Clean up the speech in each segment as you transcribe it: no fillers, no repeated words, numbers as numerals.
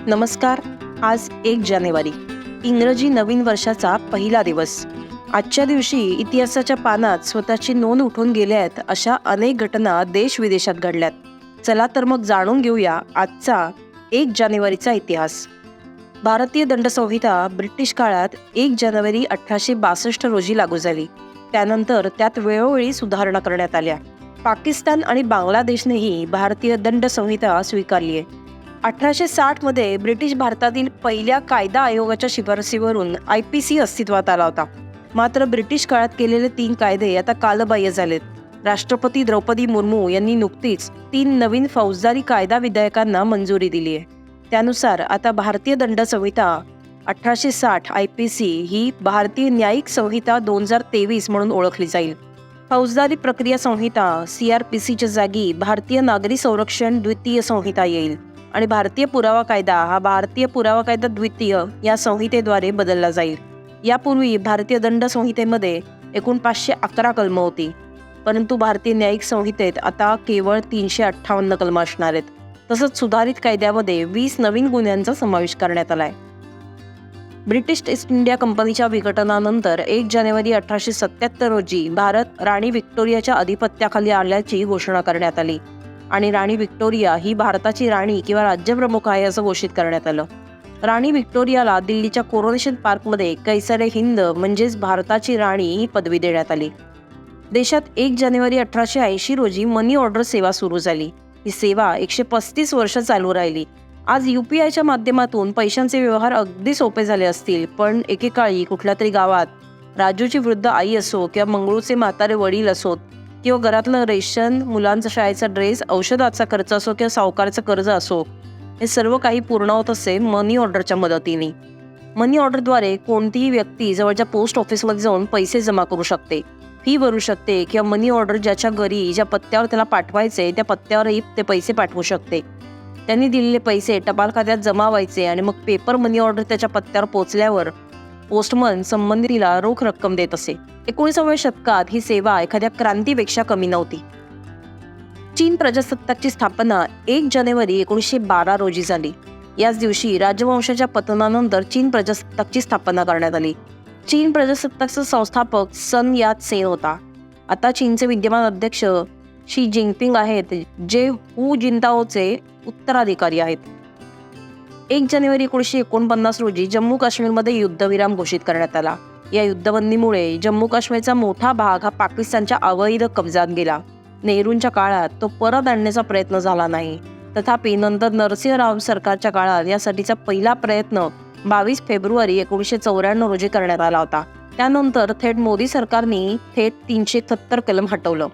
नमस्कार. आज 1 जानेवारी, इंग्रजी नवीन वर्षाचा पहिला दिवस. आजच्या दिवशी इतिहासाच्या पानात स्वतःची नोंद उठून गेल्या आहेत अशा अनेक घटना देश विदेशात घडल्यात. चला तर मग जाणून घेऊया आजचा 1 जानेवारीचा इतिहास. भारतीय दंडसंहिता ब्रिटिश काळात 1 जानेवारी 1862 रोजी लागू झाली. त्यानंतर त्यात वेळोवेळी सुधारणा करण्यात आल्या. पाकिस्तान आणि बांगलादेशनेही भारतीय दंडसंहिता स्वीकारली आहे. 1860 मध्ये ब्रिटिश भारतातील पहिल्या कायदा आयोगाच्या शिफारसीवरून IPC अस्तित्वात आला होता. मात्र ब्रिटिश काळात केलेले 3 कायदे आता कालबाह्य झालेत. राष्ट्रपती द्रौपदी मुर्मू यांनी नुकतीच 3 नवीन फौजदारी कायदा विधेयकांना मंजुरी दिली आहे. त्यानुसार आता भारतीय दंड संहिता 1860 IPC ही भारतीय न्यायिक संहिता 2023 म्हणून ओळखली जाईल. फौजदारी प्रक्रिया संहिता CRPCच्या जागी भारतीय नागरी संरक्षण द्वितीय संहिता येईल आणि भारतीय पुरावा कायदा हा भारतीय पुरावा कायदा द्वितीय या संहितेद्वारे बदलला जाईल. यापूर्वी भारतीय दंड संहितेमध्ये एकूण 511 कलमं होती, परंतु भारतीय न्यायिक संहितेत आता केवळ 358 कलमं असणार आहेत. तसंच सुधारित कायद्यामध्ये 20 नवीन गुन्ह्यांचा समावेश करण्यात आलाय. ब्रिटिश ईस्ट इंडिया कंपनीच्या विघटनानंतर 1 जानेवारी 1877 रोजी भारत राणी व्हिक्टोरियाच्या अधिपत्याखाली आल्याची घोषणा करण्यात आली आणि राणी व्हिक्टोरिया ही भारताची राणी किंवा राज्यप्रमुख आहे असं घोषित करण्यात आलं. राणी व्हिक्टोरियाला दिल्लीच्या कोरोनेशन पार्कमध्ये कैसरे हिंद म्हणजेच भारताची राणी ही पदवी देण्यात आली. देशात 1 जानेवारी 1880 रोजी मनी ऑर्डर सेवा सुरू झाली. ही सेवा 135 वर्ष चालू राहिली. आज UPIच्या माध्यमातून पैशांचे व्यवहार अगदी सोपे झाले असतील, पण एकेकाळी कुठल्या तरी गावात राजूची वृद्ध आई असो किंवा मंगळूचे म्हातारे वडील असोत किंवा घरातलं रेशन, मुलांचा शाळेचा ड्रेस, औषधाचा खर्च असो किंवा सावकारचं कर्ज असो, हे सर्व काही पूर्ण होत असे मनी ऑर्डरच्या मदतीने. मनी ऑर्डरद्वारे कोणतीही व्यक्ती जवळच्या पोस्ट ऑफिसमध्ये जाऊन पैसे जमा करू शकते, फी भरू शकते किंवा मनी ऑर्डर ज्याच्या घरी ज्या पत्त्यावर त्याला पाठवायचे त्या पत्त्यावरही ते पैसे पाठवू शकते. त्यांनी दिलेले पैसे टपाल खात्यात जमा व्हायचे आणि मग पेपर मनी ऑर्डर त्याच्या पत्त्यावर पोहोचल्यावर पोस्टमन संबंधिताला रोख रक्कम देत असे. 19व्या शतकात ही सेवा एखाद्या क्रांतीपेक्षा कमी नव्हती. चीन प्रजासत्ताकची स्थापना 1 जानेवारी 1912 रोजी झाली. याच दिवशी राजवंशाच्या पतनानंतर चीन प्रजासत्ताकची स्थापना करण्यात आली. चीन प्रजासत्ताकचा संस्थापक सन यात सेन होता. आता चीनचे विद्यमान अध्यक्ष शी जिनपिंग आहेत, जे हू जिंताओचे उत्तराधिकारी आहेत. 1 जानेवारी 1949 रोजी जम्मू काश्मीरमध्ये युद्धविराम घोषित करण्यात आला. या युद्धबंदीमुळे जम्मू काश्मीरचा मोठा भाग हा पाकिस्तानच्या अवैध कब्जात गेला. नेहरूंच्या काळात तो परत आणण्याचा प्रयत्न झाला नाही. तथापि नंतर नरसिंह राव सरकारच्या काळात यासाठीचा पहिला प्रयत्न 22 फेब्रुवारी 1994 रोजी करण्यात आला होता. त्यानंतर थेट मोदी सरकारने थेट 370 कलम हटवलं.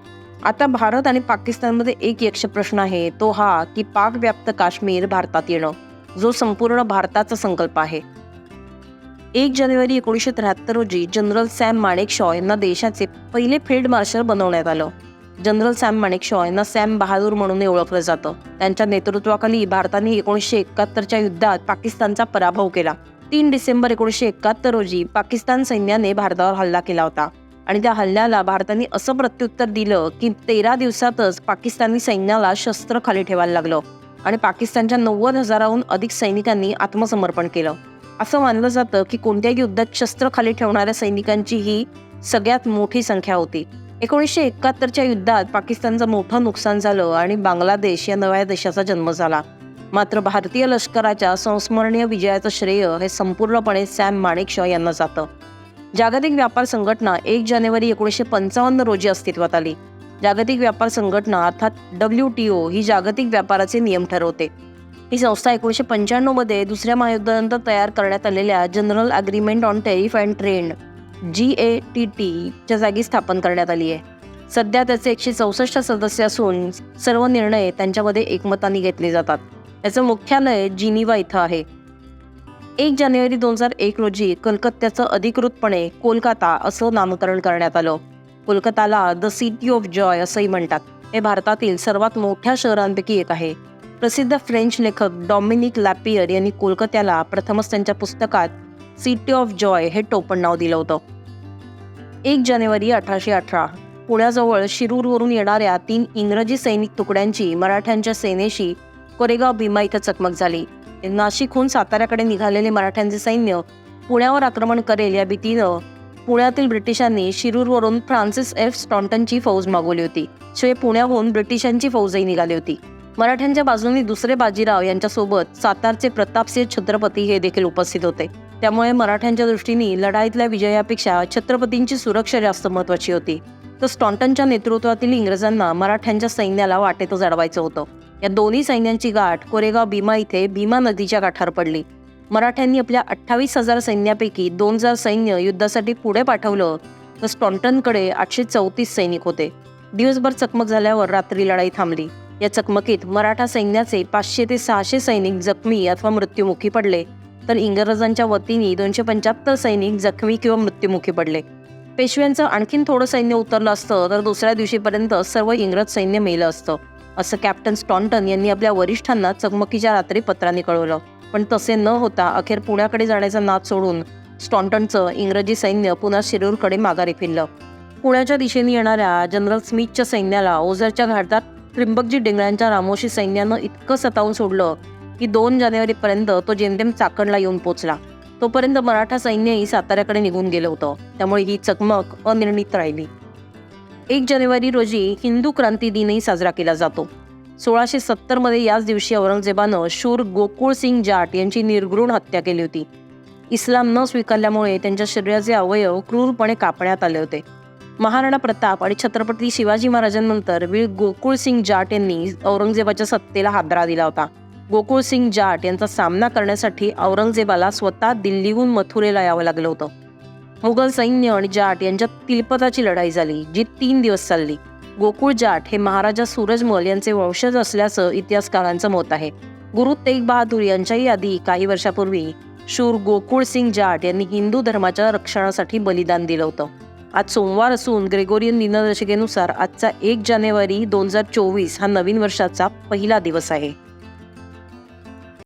आता भारत आणि पाकिस्तानमध्ये एक यक्ष प्रश्न आहे, तो हा की पाक व्याप्त काश्मीर भारतात येणं, जो संपूर्ण भारताचा संकल्प आहे. 1 जानेवारी 1973 रोजी जनरल सॅम माणेकशॉ यांना देशाचे पहिले फील्ड मार्शल बनवण्यात आलं. जनरल सॅम माणेकशॉ यांना सॅम बहादूर म्हणून ओळखलं जातं. त्यांच्या नेतृत्वाखाली भारताने 1971च्या युद्धात पाकिस्तानचा पराभव केला. 3 डिसेंबर 1971 रोजी पाकिस्तान सैन्याने भारतावर हल्ला केला होता आणि त्या हल्ल्याला भारताने असं प्रत्युत्तर दिलं की 13 दिवसातच पाकिस्तानी सैन्याला शस्त्र खाली ठेवायला लागलं आणि पाकिस्तानच्या 90,000हून अधिक सैनिकांनी आत्मसमर्पण केलं. असं मानलं जातं की कोणत्याही युद्धात शस्त्र खाली ठेवणाऱ्या सैनिकांची ही सगळ्यात मोठी संख्या होती. 1971च्या युद्धात पाकिस्तानचं मोठं नुकसान झालं आणि बांगलादेश या नव्या देशाचा जन्म झाला. मात्र भारतीय लष्कराच्या संस्मरणीय विजयाचं श्रेय हे संपूर्णपणे सॅम माणेकशॉ यांना जातं. जागतिक व्यापार संघटना 1 जानेवारी 1955 रोजी अस्तित्वात आली. जागतिक व्यापार संघटना अर्थात WTO ही जागतिक व्यापाराचे नियम ठरवते. ही संस्था 1995 मध्ये दुसऱ्या महायुद्धानंतर तयार करण्यात आलेल्या general agreement on tariff and trade GATT च्या जागी स्थापन करण्यात आली आहे. सध्या त्याचे 164 सदस्य असून सर्व निर्णय त्यांच्यामध्ये एकमताने घेतले जातात. याचं मुख्यालय जिनिव्हा इथं आहे. 1 जानेवारी 2001 रोजी कलकत्त्याचं अधिकृतपणे कोलकाता असं नामकरण करण्यात आलं. कोलकाताला द सिटी ऑफ जॉय असंही म्हणतात. हे भारतातील सर्वात मोठ्या शहरांपैकी एक आहे. प्रसिद्ध फ्रेंच लेखक डॉमिनिक लॅपियर यांनी कोलकात्याला प्रथमच त्यांच्या पुस्तकात सिटी ऑफ जॉय हे टोपण नाव दिलं होतं. 1 जानेवारी 1818 पुण्याजवळ शिरूरवरून येणाऱ्या 3 इंग्रजी सैनिक तुकड्यांची मराठ्यांच्या सेनेशी कोरेगाव भीमा इथं चकमक झाली. नाशिकहून साताऱ्याकडे निघालेले मराठ्यांचे सैन्य पुण्यावर आक्रमण करेल या भीतीनं पुण्यातील ब्रिटिशांनी शिरूरवरून फ्रान्सिस एफ स्टॉन्टनची फौज मागवली होती. शिवाय पुण्याहून ब्रिटिशांची फौजही निघाली होती. मराठ्यांच्या बाजूने दुसरे बाजीराव यांच्यासोबत सातारचे प्रतापसिंह छत्रपती हे देखील उपस्थित होते. त्यामुळे मराठ्यांच्या दृष्टीने लढाईतल्या विजयापेक्षा छत्रपतींची सुरक्षा जास्त महत्वाची होती. तर स्टॉन्टनच्या नेतृत्वातील इंग्रजांना मराठ्यांच्या सैन्याला वाटेतच अडवायचं होतं. या दोन्ही सैन्यांची गाठ कोरेगाव भीमा इथे भीमा नदीच्या काठावर पडली. मराठ्यांनी आपल्या 28,000 सैन्यापैकी 2,000 सैन्य युद्धासाठी पुढे पाठवलं, तर स्टॉन्टनकडे 834 सैनिक होते. दिवसभर चकमक झाल्यावर रात्री लढाई थांबली. या चकमकीत मराठा सैन्याचे 500 ते 600 सैनिक जखमी अथवा मृत्युमुखी पडले, तर इंग्रजांच्या वतीने 275 सैनिक जखमी किंवा मृत्युमुखी पडले. पेशव्यांचं आणखीन थोडं सैन्य उतरलं असतं तर दुसऱ्या दिवशीपर्यंत सर्व इंग्रज सैन्य मेलं असतं, असं कॅप्टन स्टॉन्टन यांनी आपल्या वरिष्ठांना चकमकीच्या रात्री पत्राने कळवलं. पण तसे न होता अखेर पुण्याकडे जाण्याचा नाद सोडून स्टॉन्टनचं इंग्रजी सैन्य पुन्हा शिरूरकडे माघारी फिरलं. पुण्याच्या दिशेने येणाऱ्या जनरल स्मिथच्या सैन्याला ओझरच्या घाटात त्रिंबकजी डेंगळ्यांच्या रामोशी सैन्यानं इतकं सतावून सोडलं की 2 जानेवारीपर्यंत तो जेमतेम चाकणला येऊन पोचला. तोपर्यंत मराठा सैन्यही साताऱ्याकडे निघून गेलं होतं. त्यामुळे ही चकमक अनिर्णित राहिली. 1 जानेवारी रोजी हिंदू क्रांती दिनही साजरा केला जातो. 1670 मध्ये याच दिवशी औरंगजेबानं शूर गोकुळसिंग जाट यांची निर्घृण हत्या केली होती. इस्लाम न स्वीकारल्यामुळे त्यांच्या शरीराचे अवयव क्रूरपणे कापण्यात आले होते. महाराणा प्रताप आणि छत्रपती शिवाजी महाराजांनंतर वीर गोकुळसिंग जाट यांनी औरंगजेबाच्या सत्तेला हादरा दिला होता. गोकुळसिंग जाट यांचा सामना करण्यासाठी औरंगजेबाला स्वतः दिल्लीहून मथुरेला यावं लागलं होतं. मुघल सैन्य आणि जाट यांच्यात तिलपताची लढाई झाली, जी 3 दिवस चालली. गोकुळ जाट हे महाराजा सूरजमल यांचे वंशज असल्याचं इतिहासकारांचं मत आहे. गुरु तेग बहादूर यांच्याही आधी काही वर्षापूर्वी शूर गोकुळसिंग जाट यांनी हिंदू धर्माच्या रक्षणासाठी बलिदान दिलं होतं. आज सोमवार असून ग्रेगोरियन दिनदर्शिकेनुसार आजचा 1 जानेवारी 2024 हा नवीन वर्षाचा पहिला दिवस आहे.